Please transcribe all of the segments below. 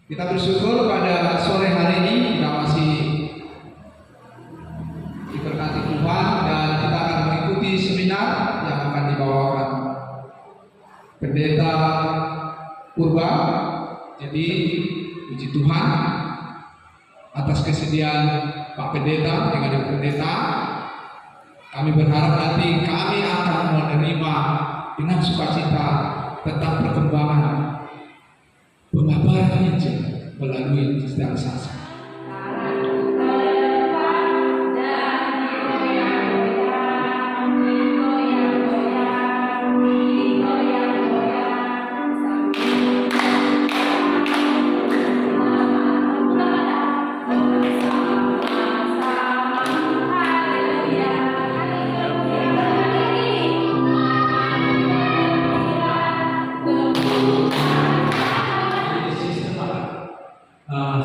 Kita bersyukur pada sore hari ini kita masih diberkati Tuhan dan kita akan mengikuti seminar yang akan dibawakan Pendeta Purba. Jadi puji Tuhan atas kesediaan Pak Pendeta dengan Ibu Pendeta. Kami berharap nanti kami akan menerima dengan sukacita tentang perkembangan pemaparan Injil melalui digitalisasi.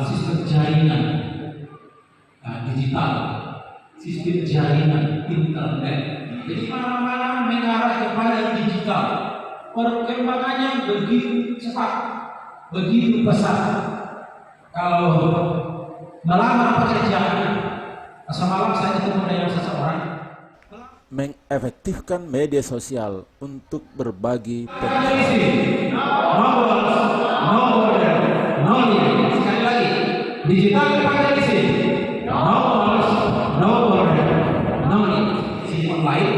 Sistem jaringan digital, sistem jaringan internet. Jadi mana-mana mengarah kepada digital. Perkembangannya begitu cepat, begitu pesat. Kalau melamar pekerjaan, semalam saya ketemu dengan seseorang. Mengefektifkan media sosial untuk berbagi Sekali lagi, digital evangelism, no border, no need. Sistem lain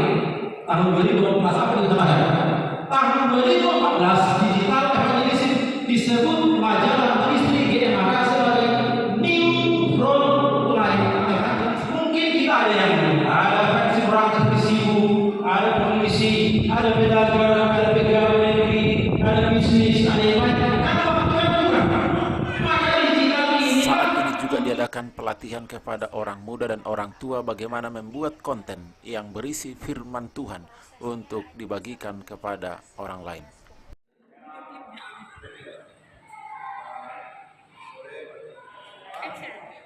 tahun 2014 apa dikatakan? Tahun 2014 digital evangelism disebut majalah Tristri GMK sebagai new frontline evangelism. Mungkin kita ada yang ada versi perangkat besibu, ada polisi, ada pedagang, ada pegawai negeri, ada bisnis, ada yang lain. Saat ini juga diadakan pelatihan kepada orang muda dan orang tua bagaimana membuat konten yang berisi firman Tuhan untuk dibagikan kepada orang lain.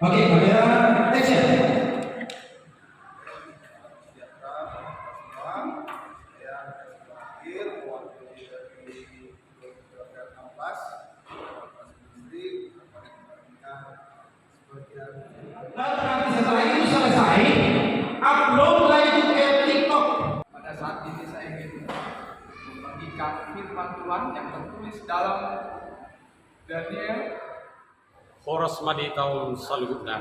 Oke, kamera action. Nanti setelah itu selesai, upload lagi ke TikTok. Pada saat ini saya ingin membagikan firman Tuhan yang tertulis dalam Daniel. Horas Madi tahun selanjutnya.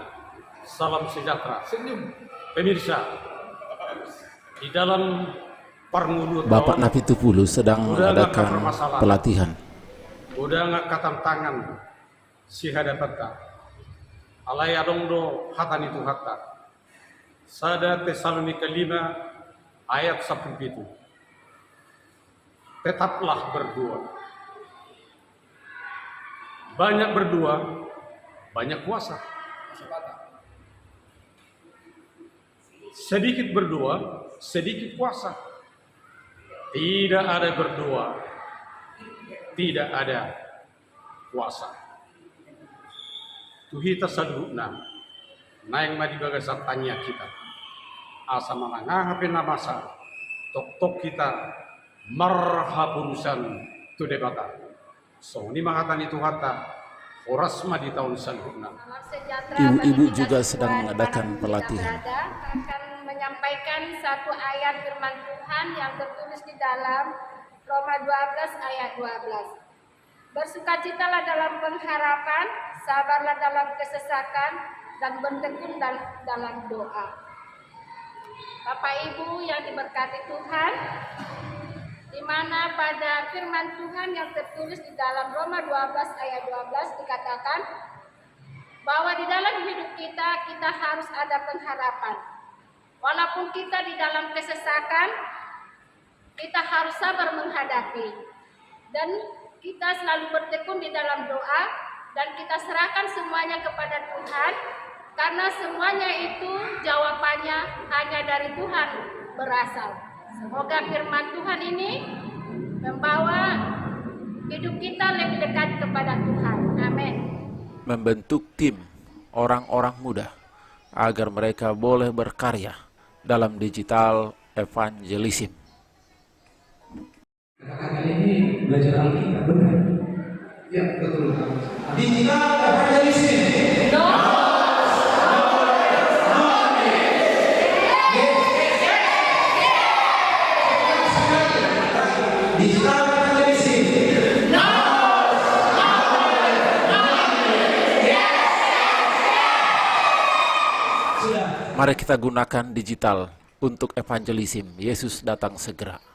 Salam sejahtera. Senyum. Pemirsa, di dalam permulu Bapak Napitupulu sedang mengadakan pelatihan. udah ngangkatan tangan si hadapatka. Alai adongdo hatan itu hatta. Sada Tesalonika 5 ayat 10 itu. Tetaplah berdua. Banyak berdua, banyak kuasa. Sedikit berdua, sedikit kuasa. Tidak ada berdua, tidak ada kuasa. Tuhita sadhuna, naing madibagasat tanya kita. Asa manangah pena masa, tok kita marhapurusan tu debata. So ini mangatan itu kata horas madi tahun sadhuna. Ibu-ibu juga sedang mengadakan pelatihan. Akan menyampaikan satu ayat firman Tuhan yang tertulis di dalam Roma 12 ayat 12. Bersukacitalah dalam pengharapan, sabarlah dalam kesesakan, dan bertekun dalam doa. Bapak Ibu yang diberkati Tuhan, di mana pada firman Tuhan yang tertulis di dalam Roma 12 ayat 12 dikatakan bahwa di dalam hidup kita harus ada pengharapan. Walaupun kita di dalam kesesakan, kita harus sabar menghadapi. Dan kita selalu bertekun di dalam doa dan kita serahkan semuanya kepada Tuhan karena semuanya itu jawabannya hanya dari Tuhan berasal. Semoga firman Tuhan ini membawa hidup kita lebih dekat kepada Tuhan. Amin. Membentuk tim orang-orang muda agar mereka boleh berkarya dalam digital evangelism. Kata-kata ini belajar Alkitab benar. Ya, betul. Digital evangelism. Digital evangelism. Mari kita gunakan digital untuk evangelism. Yesus datang segera.